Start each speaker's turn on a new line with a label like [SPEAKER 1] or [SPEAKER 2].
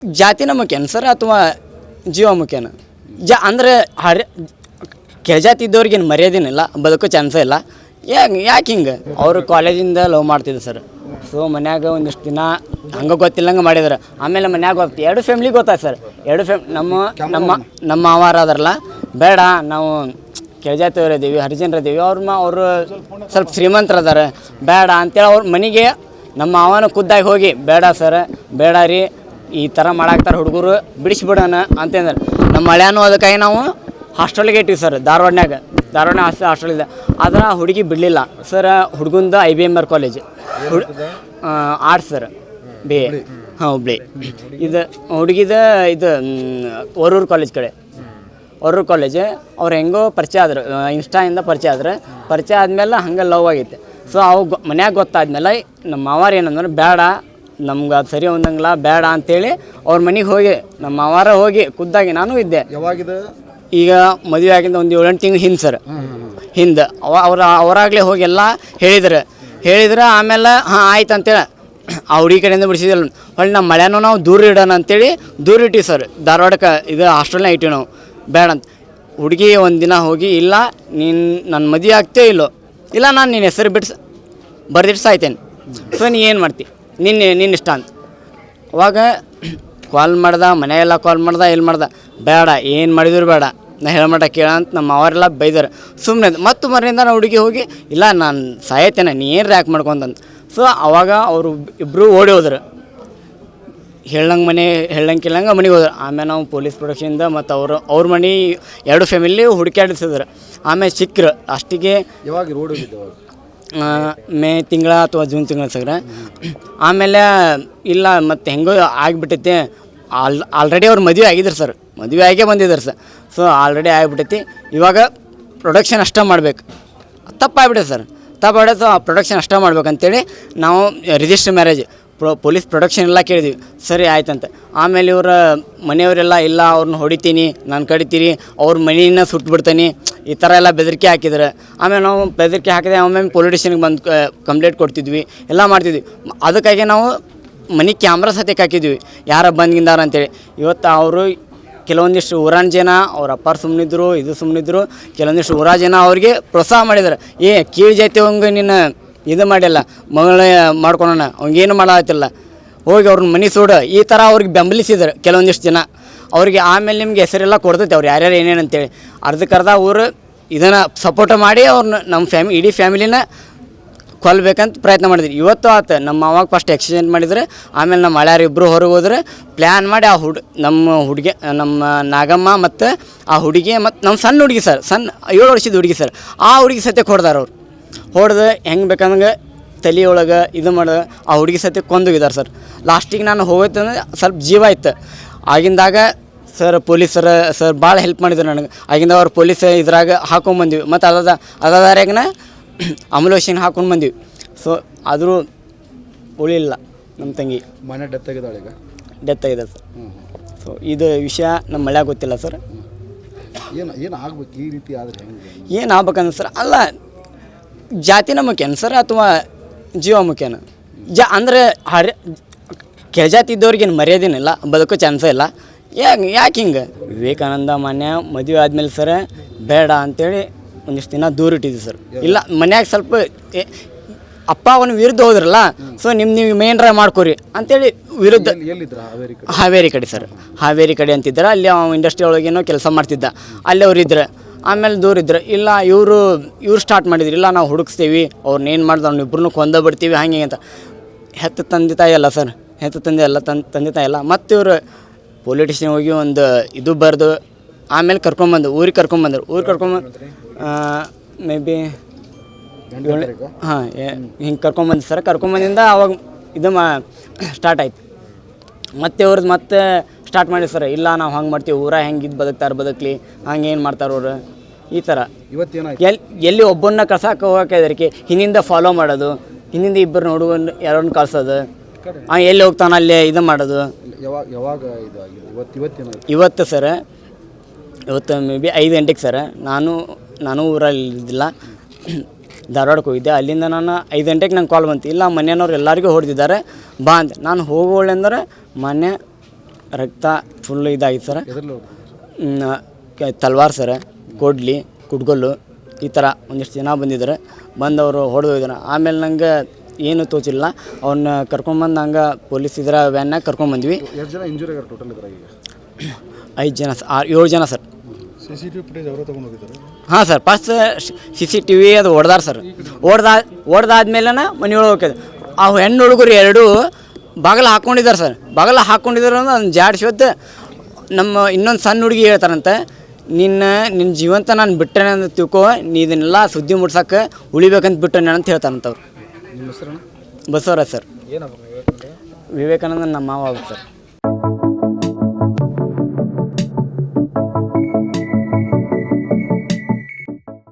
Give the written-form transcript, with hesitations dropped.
[SPEAKER 1] ಜಾತಿನ ಮುಖ್ಯನ sir ಅಥವಾ ಜೀವ ಮುಖ್ಯನ ಅಂದರೆ ಕೆಳಜಾತಿ ಇದ್ದವ್ರಿಗೇನು ಮರ್ಯಾದೆನಿಲ್ಲ, ಬದುಕೋ ಚಾನ್ಸೇ ಇಲ್ಲ. ಯಾಕೆ ಹಿಂಗೆ ಅವರು ಕಾಲೇಜಿಂದ ಲವ್ ಮಾಡ್ತಿದ್ರು ಸರ್. ಸೊ ಮನ್ಯಾಗ ಒಂದಿಷ್ಟು ದಿನ ಹಂಗೆ ಗೊತ್ತಿಲ್ಲಂಗೆ ಮಾಡಿದಾರೆ. ಆಮೇಲೆ ಮನ್ಯಾಗ ಗೊತ್ತು, ಎರಡು ಫ್ಯಾಮ್ಲಿಗೆ ಗೊತ್ತಾಯ್ತು ಸರ್. ಎರಡು ನಮ್ಮ ಮಾವಾರ ಅದಾರಲ್ಲ, ಬೇಡ ನಾವು ಕೆಳಜಾತಿಯವ್ರು ಇದ್ದೀವಿ, ಹರಿಜನರಿದ್ದೀವಿ, ಅವರು ಸ್ವಲ್ಪ ಶ್ರೀಮಂತರು ಅದಾರೆ, ಬೇಡ ಅಂತೇಳಿ ಅವ್ರ ಮನೆಗೆ ನಮ್ಮ ಮಾವನ ಖುದ್ದಾಗಿ ಹೋಗಿ ಬೇಡ ಸರ್, ಬೇಡ ರೀ, ಈ ಥರ ಮಾಡಾಕ್ತಾರೆ ಹುಡುಗರು, ಬಿಡಿಸ್ಬಿಡೋಣ ಅಂತಂದ್ರೆ ನಮ್ಮ ಹಳ್ಯಾನು ಅದಕ್ಕಾಗಿ ನಾವು ಹಾಸ್ಟೆಲ್ಗೆ ಇಟ್ಟಿವಿ ಸರ್. ಧಾರವಾಡನಾಗ ಹಾಸ್ಟೆಲ್ ಇದೆ. ಆದರೆ ಹುಡುಗಿ ಬಿಡಲಿಲ್ಲ ಸರ್. ಹುಡುಗಂದು IBMR college arts sir, BA. ಹಾಂ, ಹುಬ್ಳಿ. ಇದು ಹುಡುಗಿದ ಇದು ವರೂರು ಕಾಲೇಜ್ ಕಡೆ, ವರೂರು ಕಾಲೇಜ್. ಅವ್ರು ಹೆಂಗೋ ಪರಿಚಯ ಆದ್ರು, ಇನ್ಸ್ಟಾಯಿಂದ ಪರಿಚಯ ಆದಮೇಲೆ ಹಂಗೆ ಲವ್ ಆಗೈತೆ. ಸೊ ಅವು ಮನ್ಯಾಗ ಗೊತ್ತಾದ್ಮೇಲೆ ನಮ್ಮ ಮಾವಾರ ಏನಂದ್ರೆ ಬೇಡ, ನಮ್ಗೆ ಅದು ಸರಿ ಹೊಂದಂಗಿಲ್ಲ, ಬೇಡ ಅಂತೇಳಿ ಅವ್ರ ಮನೆಗೆ ಹೋಗಿ ನಮ್ಮ ಮಾವಾರ ಹೋಗಿ ಖುದ್ದಾಗಿ ನಾನು ಇದ್ದೆ.
[SPEAKER 2] ಯಾವಾಗಿದೆ
[SPEAKER 1] ಈಗ ಮದುವೆ ಆಗಿಂದ ಒಂದು 7-8 ತಿಂಗಳು ಹಿಂದೆ ಸರ್, ಹಿಂದೆ ಅವರಾಗಲೇ ಹೋಗಿ ಎಲ್ಲ ಹೇಳಿದ್ರೆ ಆಮೇಲೆ ಹಾಂ ಆಯ್ತು ಅಂತೇಳಿ ಆ ಹುಡುಗಿ ಕಡೆಯಿಂದ ಬಿಡಿಸಿದಿಲ್ಲ. ಹೊಳ್ಳಿ ನಮ್ಮ ಮಳೆನೂ ನಾವು ದೂರ ಇಡೋಣ ಅಂತೇಳಿ ದೂರ ಇಟ್ಟಿವಿ ಸರ್. ಧಾರವಾಡಕ್ಕೆ ಇದು ಹಾಸ್ಟೆಲ್ನಾಗ ಇಟ್ಟಿವಿ ನಾವು, ಬೇಡ ಅಂತ. ಹುಡುಗಿ ಒಂದು ದಿನ ಹೋಗಿ, ಇಲ್ಲ ನೀನು ನನ್ನ ಮದುವೆ ಆಗ್ತೇ ಇಲ್ಲೋ, ಇಲ್ಲ ನಾನು ನಿನ್ನ ಹೆಸರು ಬರ್ದಿಟ್ಟು ಸಾಯ್ತೇನೆ, ಸೊ ನೀ ಏನು ಮಾಡ್ತಿ, ನಿನ್ನ ಇಷ್ಟ ಅಂತ. ಅವಾಗ ಕಾಲ್ ಮಾಡ್ದೆ, ಮನೆಯೆಲ್ಲ ಕಾಲ್ ಮಾಡ್ದೆ, ಬೇಡ ಏನು ಮಾಡಿದ್ರು ಬೇಡ, ನಾ ಹೇಳಮಟ ಕೇಳ ಅಂತ ನಮ್ಮ ಅವರೆಲ್ಲ ಬೈದಾರೆ. ಸುಮ್ಮನೆ ಮತ್ತು ಮರಿಂದ ನಾವು ಹುಡುಗಿ ಹೋಗಿ, ಇಲ್ಲ ನಾನು ಸಾಯತ್ತೇನೆ, ನೀ ಏನು ರ್ಯಾಕ್ ಮಾಡ್ಕೊಂತಂತ. ಸೊ ಅವಾಗ ಅವರು ಇಬ್ಬರು ಓಡಿ ಹೋದ್ರು, ಹೇಳಂಗೆ ಮನೆಗೆ ಹೋದ್ರು. ಆಮೇಲೆ ನಾವು ಪೊಲೀಸ್ ಪ್ರೊಡಕ್ಷನಿಂದ ಮತ್ತು ಅವ್ರ ಮನೆ ಎರಡು ಫ್ಯಾಮಿಲಿ ಹುಡುಕಾಡಿಸಿದ್ರು. ಆಮೇಲೆ ಸಿಕ್ಕರು. ಅಷ್ಟಿಗೆ
[SPEAKER 2] ಯಾವಾಗ ರೋಡ್ ಹೋಗಿದ್ದು?
[SPEAKER 1] ಮೇ ತಿಂಗಳ ಅಥವಾ ಜೂನ್ ತಿಂಗಳ ಸರ್. ಆಮೇಲೆ ಇಲ್ಲ ಮತ್ತು ಹೆಂಗೋ ಆಗಿಬಿಟ್ಟೈತೆ, ಆಲ್ರೆಡಿ ಅವ್ರು ಮದುವೆ ಆಗಿದ್ರು ಸರ್, ಮದುವೆ ಆಗೇ ಬಂದಿದ್ದಾರೆ ಸರ್. So already ಆಗಿಬಿಟ್ಟೈತಿ. ಇವಾಗ ಪ್ರೊಡಕ್ಷನ್ ಅಷ್ಟೇ ಮಾಡ್ಬೇಕು. ತಪ್ಪಾಗ್ಬಿಟ್ಟೆ ಸರ್, ಸೊ ಆ ಪ್ರೊಡಕ್ಷನ್ ಅಷ್ಟೇ ಮಾಡ್ಬೇಕಂತೇಳಿ ನಾವು ರಿಜಿಸ್ಟರ್ ಮ್ಯಾರೇಜ್ ಪೊಲೀಸ್ ಪ್ರೊಡಕ್ಷನ್ ಎಲ್ಲ ಕೇಳಿದ್ವಿ. ಸರಿ ಆಯ್ತಂತ. ಆಮೇಲೆ ಇವರ ಮನೆಯವರೆಲ್ಲ, ಇಲ್ಲ ಅವ್ರನ್ನ ಹೊಡಿತೀನಿ, ನಾನು ಕಡಿತೀರಿ, ಅವ್ರ ಮನೆಯನ್ನು ಸುಟ್ಬಿಡ್ತೀನಿ, ಈ ಥರ ಎಲ್ಲ ಬೆದರಿಕೆ ಹಾಕಿದ್ದಾರೆ. ಆಮೇಲೆ ನಾವು ಬೆದರಿಕೆ ಹಾಕಿದೆ, ಆಮೇಲೆ ಪೊಲೀಸ್ ಸ್ಟೇಷನ್ಗೆ ಬಂದು ಕಂಪ್ಲೇಂಟ್ ಕೊಡ್ತಿದ್ವಿ, ಎಲ್ಲ ಮಾಡ್ತಿದ್ವಿ. ಅದಕ್ಕಾಗಿ ನಾವು ಮನೆ ಕ್ಯಾಮ್ರಾ ಸತ್ಯಕ್ಕೆ ಹಾಕಿದ್ವಿ, ಯಾರ ಬಂದಿಂದಾರ ಅಂತೇಳಿ. ಇವತ್ತು ಅವರು ಕೆಲವೊಂದಿಷ್ಟು ಊರಾನ ಜನ ಅವ್ರ ಅಪ್ಪಾರು ಸುಮ್ಮನಿದ್ರು, ಸುಮ್ಮನಿದ್ರು. ಕೆಲವೊಂದಿಷ್ಟು ಊರ ಜನ ಅವ್ರಿಗೆ ಪ್ರೋತ್ಸಾಹ ಮಾಡಿದ್ದಾರೆ. ಕೀಳು ಜಾತಿ ಹಂಗೆ ನೀನು ಇದು ಮಾಡಿಲ್ಲ, ಮಗಳ ಮಾಡ್ಕೊಳೋಣ, ಅವಂಗೇನು ಮಾಡತ್ತಿಲ್ಲ, ಹೋಗಿ ಅವ್ರನ್ನ ಮನೆ ಸೂಡು, ಈ ಥರ ಅವ್ರಿಗೆ ಬೆಂಬಲಿಸಿದ್ದಾರೆ ಕೆಲವೊಂದಿಷ್ಟು ಜನ ಅವ್ರಿಗೆ. ಆಮೇಲೆ ನಿಮ್ಗೆ ಹೆಸರೆಲ್ಲ ಕೊಡ್ತೈತೆ ಅವ್ರು ಯಾರ್ಯಾರು ಏನೇನು ಅಂತೇಳಿ. ಅರ್ಧಕ್ಕರ್ಧ ಊರು ಇದನ್ನು ಸಪೋರ್ಟ್ ಮಾಡಿ ಅವ್ರನ್ನ ನಮ್ಮ ಇಡೀ ಫ್ಯಾಮಿಲಿನ ಕೊಲ್ಲಬೇಕಂತ ಪ್ರಯತ್ನ ಮಾಡಿದ್ರಿ. ಇವತ್ತು ಆತ ನಮ್ಮ ಅವಾಗ ಫಸ್ಟ್ ಎಕ್ಸಿಡೆಂಟ್ ಮಾಡಿದರೆ, ಆಮೇಲೆ ನಮ್ಮ ಹಳ್ಯಾರು ಇಬ್ಬರು ಹೊರಗೆ ಹೋದ್ರೆ ಪ್ಲ್ಯಾನ್ ಮಾಡಿ ಆ ನಮ್ಮ ನಾಗಮ್ಮ ಮತ್ತು ಆ ಹುಡುಗಿ ಮತ್ತು ನಮ್ಮ ಸಣ್ಣ ಹುಡುಗಿ ಸರ್, 7 ವರ್ಷದ ಹುಡುಗಿ ಸರ್, ಆ ಹುಡುಗಿ ಸತ್ಯಕ್ಕೆ ಹೊಡೆದಾರ ಅವ್ರು. ಹೊಡೆದು ಹೆಂಗೆ ಬೇಕಂದಂಗೆ ತಲೆಯೊಳಗೆ ಇದು ಮಾಡೋದು, ಆ ಹುಡುಗಿ ಸತ್ಯಕ್ಕೆ ಕೊಂದೋಗಿದ್ದಾರೆ ಸರ್. ಲಾಸ್ಟಿಗೆ ನಾನು ಹೋಗೋತ್ತಂದ್ರೆ ಸ್ವಲ್ಪ ಜೀವ ಇತ್ತು. ಆಗಿಂದಾಗ ಸರ್ ಪೊಲೀಸರು ಸರ್ ಭಾಳ ಹೆಲ್ಪ್ ಮಾಡಿದ್ರು ನನಗೆ. ಆಗಿಂದ ಅವ್ರು ಪೊಲೀಸ್ ಇದ್ರಾಗ ಹಾಕೊಂಡ್ಬಂದಿವಿ, ಮತ್ತು ಅದಾರ್ಯಾಗನ ಅಮಲೋಷನ್ ಹಾಕೊಂಡು ಬಂದೀವಿ. ಸೊ ಆದರೂ ಉಳಿಲ್ಲ ನಮ್ಮ ತಂಗಿ.
[SPEAKER 2] ಮನೆ ಡೆತ್ ಆಗಿದ್ದಾಳೆ, ಈಗ
[SPEAKER 1] ಡೆತ್ ಆಗಿದೆ ಸರ್. ಸೊ ಇದು ವಿಷಯ ನಮ್ಮ ಮಳ್ಯಾಗ ಗೊತ್ತಿಲ್ಲ ಸರ್.
[SPEAKER 2] ಏನು ಆಗ್ಬೇಕು ಈ ರೀತಿ ಆದರೆ?
[SPEAKER 1] ಏನು ಆಗ್ಬೇಕಂದ್ರೆ ಸರ್, ಅಲ್ಲ ಜಾತಿನ ಮುಖ್ಯನ ಸರ್ ಅಥವಾ ಜೀವ ಮುಖ್ಯನ ಅಂದರೆ ಕೆಳಜಾತಿ ಇದ್ದವ್ರಿಗೇನು ಮರ್ಯಾದೆನಿಲ್ಲ, ಬದುಕೋ ಚಾನ್ಸೇ ಇಲ್ಲ. ಯಾಕೆ ಹಿಂಗೆ ವಿವೇಕಾನಂದ ಮಾನ್ಯ ಮದುವೆ ಆದಮೇಲೆ ಸರ್ ಬೇಡ ಅಂತೇಳಿ ಒಂದಿಷ್ಟು ದಿನ ದೂರ ಇಟ್ಟಿದ್ವಿ ಸರ್. ಇಲ್ಲ ಮನ್ಯಾಗ ಸ್ವಲ್ಪ ಅಪ್ಪ ಅವನ ವಿರುದ್ಧ ಹೋದ್ರಲ್ಲ, ಸೊ ನೀವು ಮೇನ್ ಡ್ರೈವ್ ಮಾಡ್ಕೊರಿ ಅಂತೇಳಿ ವಿರುದ್ಧ. ಹಾವೇರಿ ಕಡೆ ಸರ್, ಹಾವೇರಿ ಕಡೆ ಅಂತಿದ್ದಾರೆ. ಅಲ್ಲಿ ಅವ್ನು ಇಂಡಸ್ಟ್ರಿ ಒಳಗೇನೋ ಕೆಲಸ ಮಾಡ್ತಿದ್ದ, ಅಲ್ಲಿ ಅವ್ರು ಇದ್ರೆ. ಆಮೇಲೆ ದೂರ ಇದ್ರೆ, ಇಲ್ಲ ಇವರು ಸ್ಟಾರ್ಟ್ ಮಾಡಿದ್ರು, ಇಲ್ಲ ನಾವು ಹುಡುಕ್ಸ್ತೀವಿ, ಅವ್ರನ್ನೇನು ಮಾಡ್ದು ಅವ್ನಿಬ್ರು ಕೊಂದಬಿಡ್ತೀವಿ ಹಂಗೆ ಅಂತ. ಹೆತ್ತ ತಂದೆ ತಾಯಿ ಅಲ್ಲ ಸರ್, ತಂದೆ ತಾಯಿ ಅಲ್ಲ. ಮತ್ತು ಇವರು ಪೊಲಿಟಿಷಿಯನ್ ಹೋಗಿ ಒಂದು ಇದು ಬರೆದು ಆಮೇಲೆ ಊರಿಗೆ ಕರ್ಕೊಂಬಂದ್ರು. ಮೇ ಬಿ ಹಾಂ ಹಿಂಗೆ ಕರ್ಕೊಂಬಂದು ಸರ್. ಕರ್ಕೊಂಬಂದಿಂದ ಅವಾಗ ಇದು ಸ್ಟಾರ್ಟ್ ಆಯ್ತು. ಮತ್ತೆ ಅವ್ರದ್ದು ಮತ್ತೆ ಸ್ಟಾರ್ಟ್ ಮಾಡಿ ಸರ್, ಇಲ್ಲ ನಾವು ಹಂಗೆ ಮಾಡ್ತೀವಿ, ಊರ ಹೆಂಗೆ ಇದು ಬದುಕಲಿ, ಹಂಗೆ ಏನು ಮಾಡ್ತಾರೆ ಅವರು ಈ ಥರ. ಎಲ್ಲಿ ಒಬ್ಬನ್ನ ಕಳ್ಸಕ್ಕೆ ಹೋಗೋಕೆ ಇದಕ್ಕೆ ಹಿಂದಿಂದ ಫಾಲೋ ಮಾಡೋದು, ಹಿಂದಿಂದ ಇಬ್ಬರು ನೋಡುವಂದು ಯಾರನ್ನು ಕಳ್ಸೋದು, ಎಲ್ಲಿ ಹೋಗ್ತಾನೆ ಅಲ್ಲೇ ಇದು ಮಾಡೋದು. ಇವತ್ತು ಸರ್, ಇವತ್ತು ಮೇ ಬಿ 5 ಗಂಟೆಗೆ ಸರ್. ನಾನು ಊರಲ್ಲಿ ಇದ್ದಿಲ್ಲ, ಧಾರವಾಡಕ್ಕೆ ಹೋಗಿದ್ದೆ. ಅಲ್ಲಿಂದ ನಾನು 5 ಗಂಟೆಗೆ ನಂಗೆ ಕಾಲ್ ಬಂತು, ಇಲ್ಲ ಮನೆಯವ್ರು ಎಲ್ಲರಿಗೂ ಹೊಡೆದಿದ್ದಾರೆ ಬಾ ಅಂತ. ನಾನು ಹೋಗೋಳೆ ಅಂದ್ರೆ ಮೊನ್ನೆ ರಕ್ತ ಫುಲ್ ಇದಾಗಿತ್ತು ಸರ್.
[SPEAKER 2] ಎದ್ರಲ್ಲಿ ಹೊಡೆದಿದ್ದಾರೆ?
[SPEAKER 1] ತಲ್ವಾರ್ ಸರ್, ಕೊಡ್ಲಿ, ಕುಡ್ಗೊಲ್ಲು ಈ ಥರ ಒಂದಿಷ್ಟು ಜನ ಬಂದಿದ್ದಾರೆ. ಬಂದವರು ಹೊಡೆದು ಹೋಗಿದ್ದಾರೆ. ಆಮೇಲೆ ನಂಗೆ ಏನು ತೋಚಿಲ್ಲ, ಅವ್ರನ್ನ ಕರ್ಕೊಂಬಂದು ಹಂಗೆ ಪೊಲೀಸ್ ಇದರ ವ್ಯಾನ್ನಾಗ ಕರ್ಕೊಂಬಂದ್ವಿ.
[SPEAKER 2] ಎಷ್ಟು ಜನ ಇಂಜುರಿ ಆಗ್ಯಾರ ಟೋಟಲ್ ಇದ್ರಾಗ ಈಗ?
[SPEAKER 1] 5 ಜನ 7 ಜನ ಸರ್.
[SPEAKER 2] CCTV ಫುಟೇಜ್ ಅವರೇ ತೊಗೊಂಡು ಹೋಗಿದ್ದಾರೆ?
[SPEAKER 1] ಹಾಂ ಸರ್, ಫಸ್ಟ್ CCTV ಅದು ಹೊಡೆದಾರ ಸರ್. ಹೊಡೆದಾದ್ಮೇಲೆ ಮನೆಯೊಳಗೆ ಹೋಗ್ತದೆ. ಆ ಹೆಣ್ಣು ಹುಡುಗರು 2 ಬಾಗಿಲು ಹಾಕ್ಕೊಂಡಿದ್ದಾರೆ ಸರ್. ಬಾಗಿಲು ಹಾಕ್ಕೊಂಡಿದ್ದಾರೆ ಅಂದ್ರೆ ಅದನ್ನ ಜಾಡಿಸಿ ಹೊತ್ತು ನಮ್ಮ ಇನ್ನೊಂದು ಸಣ್ಣ ಹುಡುಗಿ ಹೇಳ್ತಾರಂತೆ, ನಿನ್ನ ಜೀವಂತ ನಾನು ಬಿಟ್ಟೇನೆ ಅಂತ ತಿಳ್ಕೊ, ನೀ ಇದನ್ನೆಲ್ಲ ಸುದ್ದಿ ಮುಡ್ಸಕ್ಕೆ ಉಳಿಬೇಕಂತ ಬಿಟ್ಟೇನೆ ಅಂತ ಹೇಳ್ತಾರಂತವ್ರು.
[SPEAKER 2] ನಿಮ್ಮ ಹೆಸರು?
[SPEAKER 1] ಬಸವರಾಜ್ ಸರ್.
[SPEAKER 2] ಏನಪ್ಪ
[SPEAKER 1] ವಿವೇಕಾನಂದ ನಮ್ಮ ಮಾವ ಸರ್.